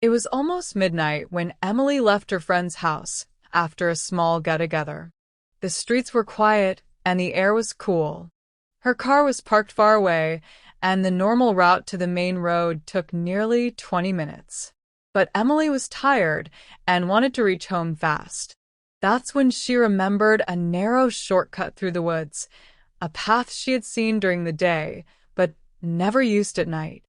It was almost midnight when Emily left her friend's house after a small get-together. The streets were quiet and the air was cool. Her car was parked far away, and the normal route to the main road took nearly 20 minutes. But Emily was tired and wanted to reach home fast. That's when she remembered a narrow shortcut through the woods, a path she had seen during the day, but never used at night.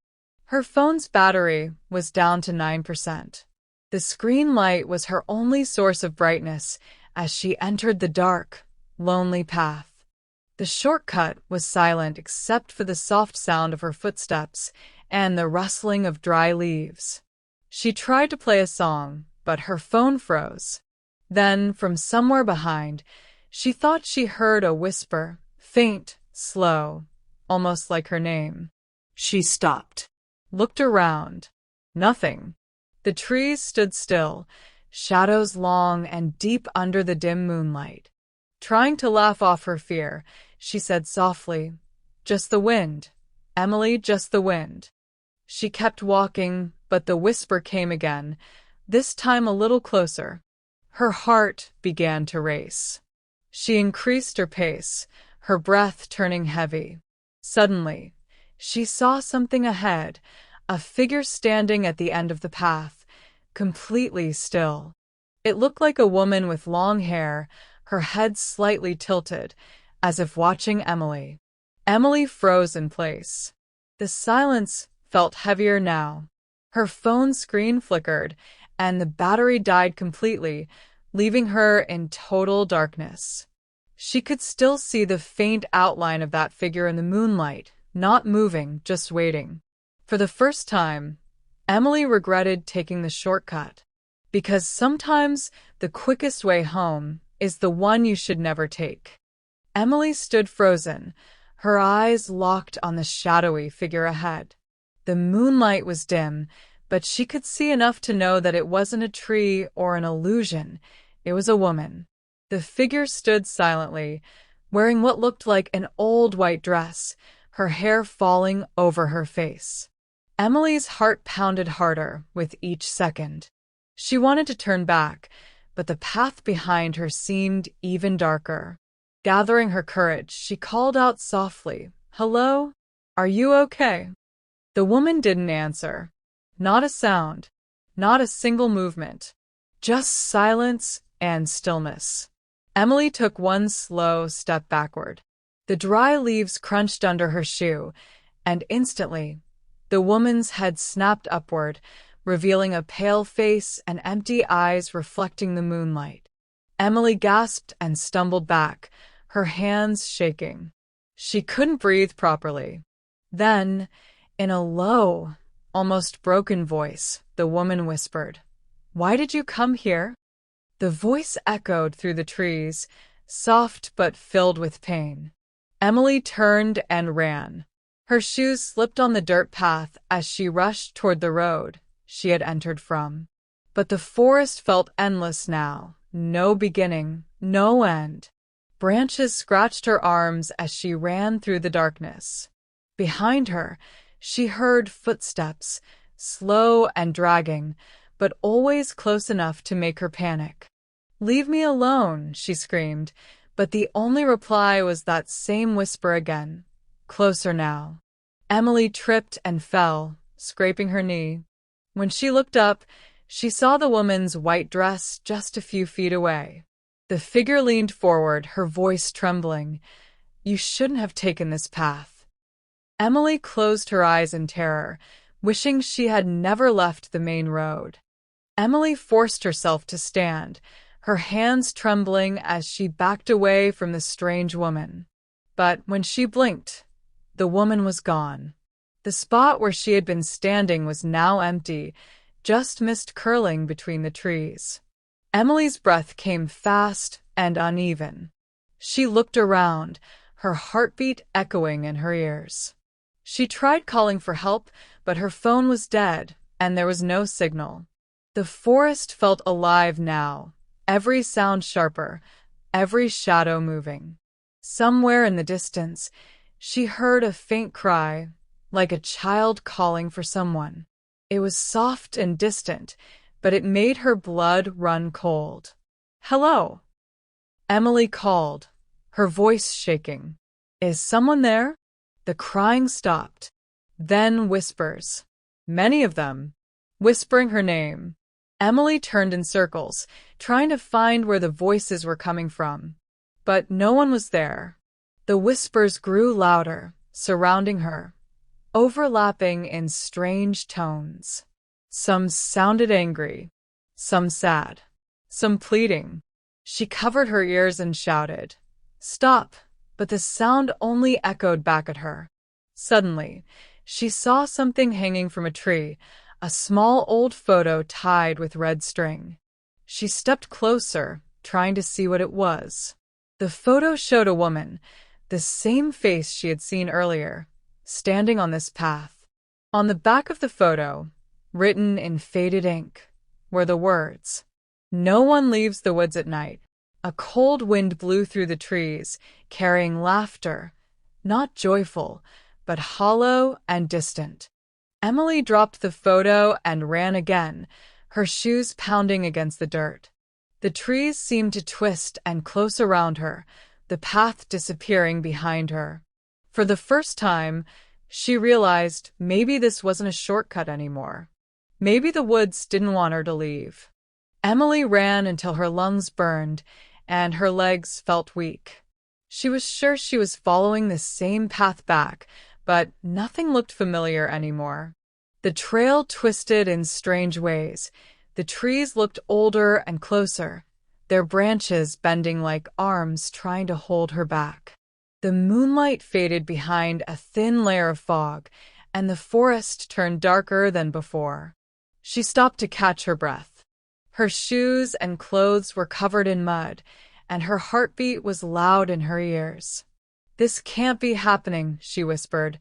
Her phone's battery was down to 9%. The screen light was her only source of brightness as she entered the dark, lonely path. The shortcut was silent except for the soft sound of her footsteps and the rustling of dry leaves. She tried to play a song, but her phone froze. Then, from somewhere behind, she thought she heard a whisper, faint, slow, almost like her name. She stopped, looked around. Nothing. The trees stood still, shadows long and deep under the dim moonlight. Trying to laugh off her fear, she said softly, "Just the wind, Emily, just the wind." She kept walking, but the whisper came again, this time a little closer. Her heart began to race. She increased her pace, her breath turning heavy. Suddenly, she saw something ahead, a figure standing at the end of the path, completely still. It looked like a woman with long hair, her head slightly tilted, as if watching Emily. Emily froze in place. The silence felt heavier now. Her phone screen flickered, and the battery died completely, leaving her in total darkness. She could still see the faint outline of that figure in the moonlight, not moving, just waiting. For the first time, Emily regretted taking the shortcut, because sometimes the quickest way home is the one you should never take. Emily stood frozen, her eyes locked on the shadowy figure ahead. The moonlight was dim, but she could see enough to know that it wasn't a tree or an illusion. It was a woman. The figure stood silently, wearing what looked like an old white dress, her hair falling over her face. Emily's heart pounded harder with each second. She wanted to turn back, but the path behind her seemed even darker. Gathering her courage, she called out softly, "Hello? Are you okay?" The woman didn't answer. Not a sound, not a single movement, just silence and stillness. Emily took one slow step backward. The dry leaves crunched under her shoe, and instantly, the woman's head snapped upward, revealing a pale face and empty eyes reflecting the moonlight. Emily gasped and stumbled back, her hands shaking. She couldn't breathe properly. Then, in a low, almost broken voice, the woman whispered, "Why did you come here?" The voice echoed through the trees, soft but filled with pain. Emily turned and ran. Her shoes slipped on the dirt path as she rushed toward the road she had entered from. But the forest felt endless now, no beginning, no end. Branches scratched her arms as she ran through the darkness. Behind her, she heard footsteps, slow and dragging, but always close enough to make her panic. "Leave me alone," she screamed, but the only reply was that same whisper again, closer now. Emily tripped and fell, scraping her knee. When she looked up, she saw the woman's white dress just a few feet away. The figure leaned forward, her voice trembling. "You shouldn't have taken this path." Emily closed her eyes in terror, wishing she had never left the main road. Emily forced herself to stand, her hands trembling as she backed away from the strange woman. But when she blinked, the woman was gone. The spot where she had been standing was now empty, just mist curling between the trees. Emily's breath came fast and uneven. She looked around, her heartbeat echoing in her ears. She tried calling for help, but her phone was dead, and there was no signal. The forest felt alive now, every sound sharper, every shadow moving. Somewhere in the distance, she heard a faint cry, like a child calling for someone. It was soft and distant, but it made her blood run cold. "Hello," Emily called, her voice shaking. "Is someone there?" The crying stopped. Then whispers. Many of them, whispering her name. Emily turned in circles, trying to find where the voices were coming from. But no one was there. The whispers grew louder, surrounding her, overlapping in strange tones. Some sounded angry, some sad, some pleading. She covered her ears and shouted, "Stop!" But the sound only echoed back at her. Suddenly, she saw something hanging from a tree, a small old photo tied with red string. She stepped closer, trying to see what it was. The photo showed a woman, the same face she had seen earlier, standing on this path. On the back of the photo, written in faded ink, were the words, "No one leaves the woods at night." A cold wind blew through the trees, carrying laughter, not joyful, but hollow and distant. Emily dropped the photo and ran again, her shoes pounding against the dirt. The trees seemed to twist and close around her, the path disappearing behind her. For the first time, she realized maybe this wasn't a shortcut anymore. Maybe the woods didn't want her to leave. Emily ran until her lungs burned and her legs felt weak. She was sure she was following the same path back, but nothing looked familiar anymore. The trail twisted in strange ways. The trees looked older and closer, their branches bending like arms trying to hold her back. The moonlight faded behind a thin layer of fog, and the forest turned darker than before. She stopped to catch her breath. Her shoes and clothes were covered in mud, and her heartbeat was loud in her ears. "This can't be happening," she whispered.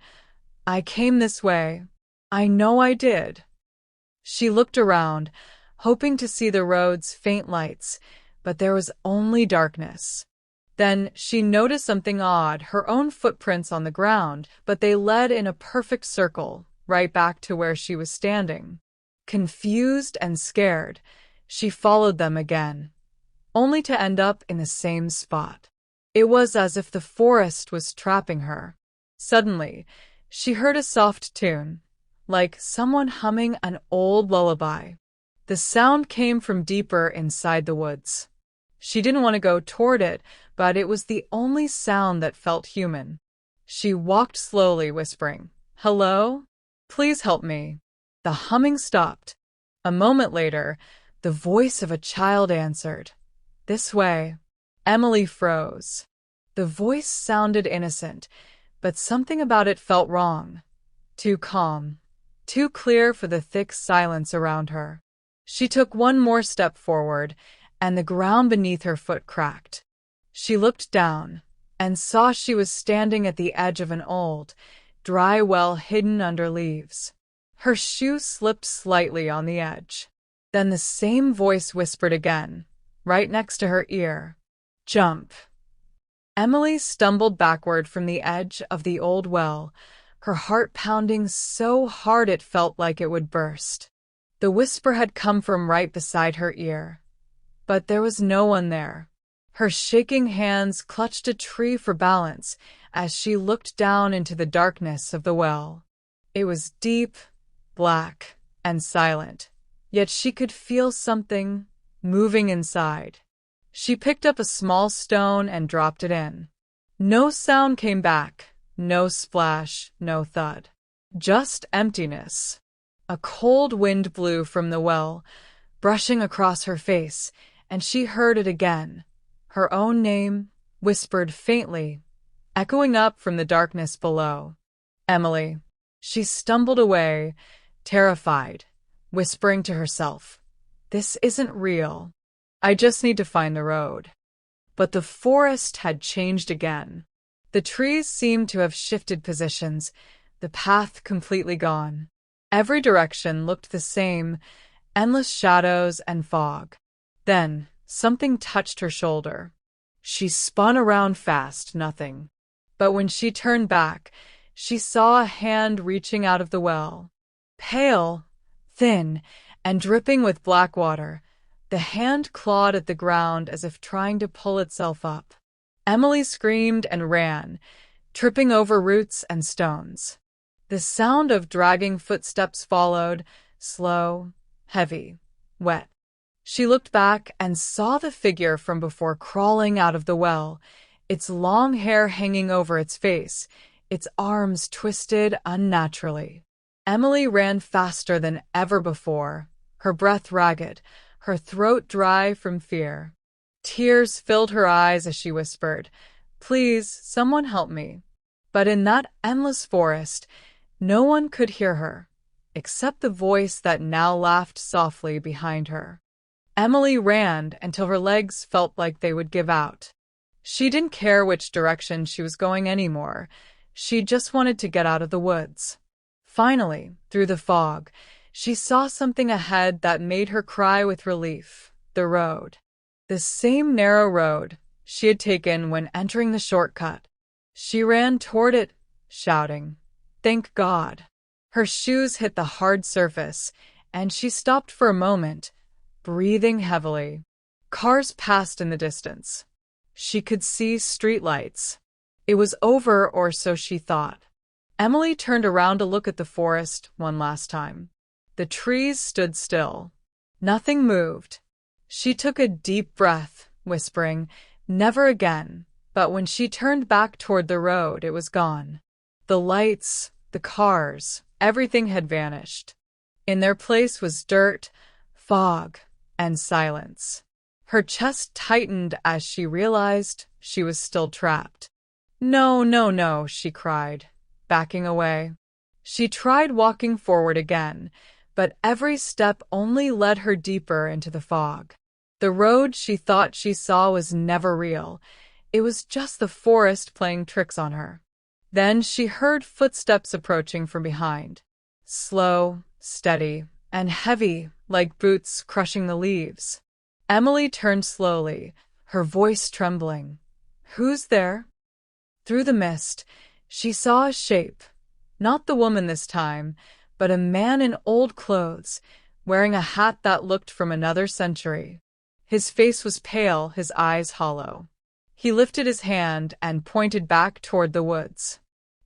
"I came this way. I know I did." She looked around, hoping to see the road's faint lights, but there was only darkness. Then she noticed something odd, her own footprints on the ground, but they led in a perfect circle, right back to where she was standing. Confused and scared, she followed them again, only to end up in the same spot. It was as if the forest was trapping her. Suddenly, she heard a soft tune, like someone humming an old lullaby. The sound came from deeper inside the woods. She didn't want to go toward it, but it was the only sound that felt human. She walked slowly, whispering, "Hello? Please help me." The humming stopped. A moment later, the voice of a child answered, "This way." Emily froze. The voice sounded innocent, but something about it felt wrong. Too calm, too clear for the thick silence around her. She took one more step forward, and the ground beneath her foot cracked. She looked down and saw she was standing at the edge of an old, dry well hidden under leaves. Her shoe slipped slightly on the edge. Then the same voice whispered again, right next to her ear, "Jump." Emily stumbled backward from the edge of the old well, her heart pounding so hard it felt like it would burst. The whisper had come from right beside her ear, but there was no one there. Her shaking hands clutched a tree for balance as she looked down into the darkness of the well. It was deep, black, and silent, yet she could feel something moving inside. She picked up a small stone and dropped it in. No sound came back, no splash, no thud. Just emptiness. A cold wind blew from the well, brushing across her face, and she heard it again. Her own name, whispered faintly, echoing up from the darkness below. "Emily." She stumbled away, terrified, whispering to herself, "This isn't real. I just need to find the road." But the forest had changed again. The trees seemed to have shifted positions, the path completely gone. Every direction looked the same, endless shadows and fog. Then, something touched her shoulder. She spun around fast, nothing. But when she turned back, she saw a hand reaching out of the well. Pale, thin and dripping with black water. The hand clawed at the ground as if trying to pull itself up. Emily screamed and ran, tripping over roots and stones. The sound of dragging footsteps followed, slow, heavy, wet. She looked back and saw the figure from before crawling out of the well, its long hair hanging over its face, its arms twisted unnaturally. Emily ran faster than ever before, her breath ragged, her throat dry from fear. Tears filled her eyes as she whispered, "Please, someone help me." But in that endless forest, no one could hear her, except the voice that now laughed softly behind her. Emily ran until her legs felt like they would give out. She didn't care which direction she was going anymore. She just wanted to get out of the woods. Finally, through the fog, she saw something ahead that made her cry with relief. The road. The same narrow road she had taken when entering the shortcut. She ran toward it, shouting, "Thank God." Her shoes hit the hard surface, and she stopped for a moment, breathing heavily. Cars passed in the distance. She could see streetlights. It was over, or so she thought. Emily turned around to look at the forest one last time. The trees stood still. Nothing moved. She took a deep breath, whispering, "Never again." But when she turned back toward the road, it was gone. The lights, the cars, everything had vanished. In their place was dirt, fog, and silence. Her chest tightened as she realized she was still trapped. "No, no, no," she cried, backing away. She tried walking forward again, but every step only led her deeper into the fog. The road she thought she saw was never real. It was just the forest playing tricks on her. Then she heard footsteps approaching from behind. Slow, steady, and heavy, like boots crushing the leaves. Emily turned slowly, her voice trembling. "Who's there?" Through the mist, she saw a shape. Not the woman this time, but a man in old clothes, wearing a hat that looked from another century. His face was pale, his eyes hollow. He lifted his hand and pointed back toward the woods.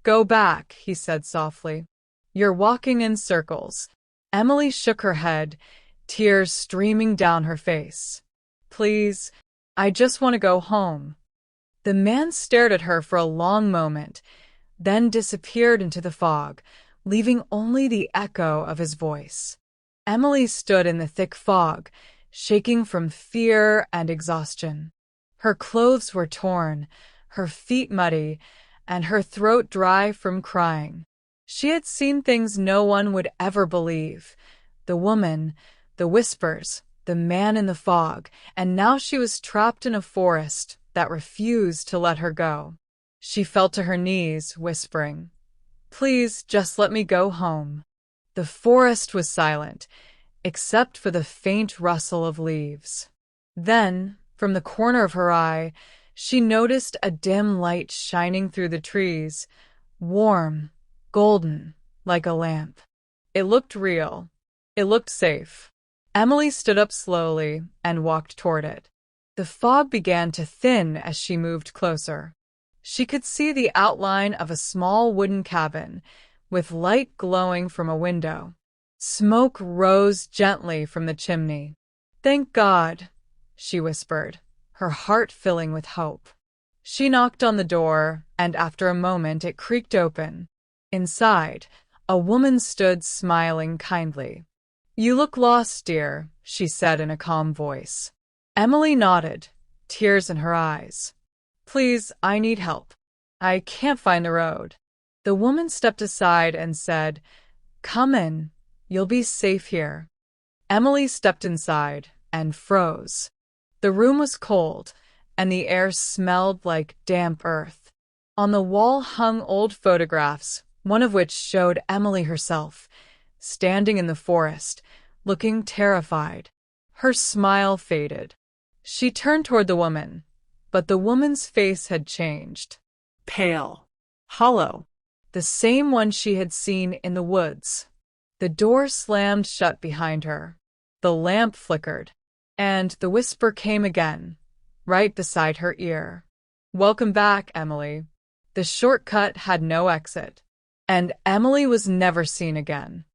"Go back," he said softly. "You're walking in circles." Emily shook her head, tears streaming down her face. "Please, I just want to go home." The man stared at her for a long moment, then disappeared into the fog, leaving only the echo of his voice. Emily stood in the thick fog, shaking from fear and exhaustion. Her clothes were torn, her feet muddy, and her throat dry from crying. She had seen things no one would ever believe. The woman, the whispers, the man in the fog, and now she was trapped in a forest that refused to let her go. She fell to her knees, whispering, "Please, just let me go home." The forest was silent, except for the faint rustle of leaves. Then, from the corner of her eye, she noticed a dim light shining through the trees, warm, golden, like a lamp. It looked real. It looked safe. Emily stood up slowly and walked toward it. The fog began to thin as she moved closer. She could see the outline of a small wooden cabin, with light glowing from a window. Smoke rose gently from the chimney. "Thank God," she whispered, her heart filling with hope. She knocked on the door, and after a moment it creaked open. Inside, a woman stood smiling kindly. "You look lost, dear," she said in a calm voice. Emily nodded, tears in her eyes. "Please, I need help. I can't find the road." The woman stepped aside and said, "Come in. You'll be safe here." Emily stepped inside and froze. The room was cold, and the air smelled like damp earth. On the wall hung old photographs, one of which showed Emily herself, standing in the forest, looking terrified. Her smile faded. She turned toward the woman, but the woman's face had changed. Pale, hollow, the same one she had seen in the woods. The door slammed shut behind her. The lamp flickered, and the whisper came again, right beside her ear. "Welcome back, Emily." The shortcut had no exit, and Emily was never seen again.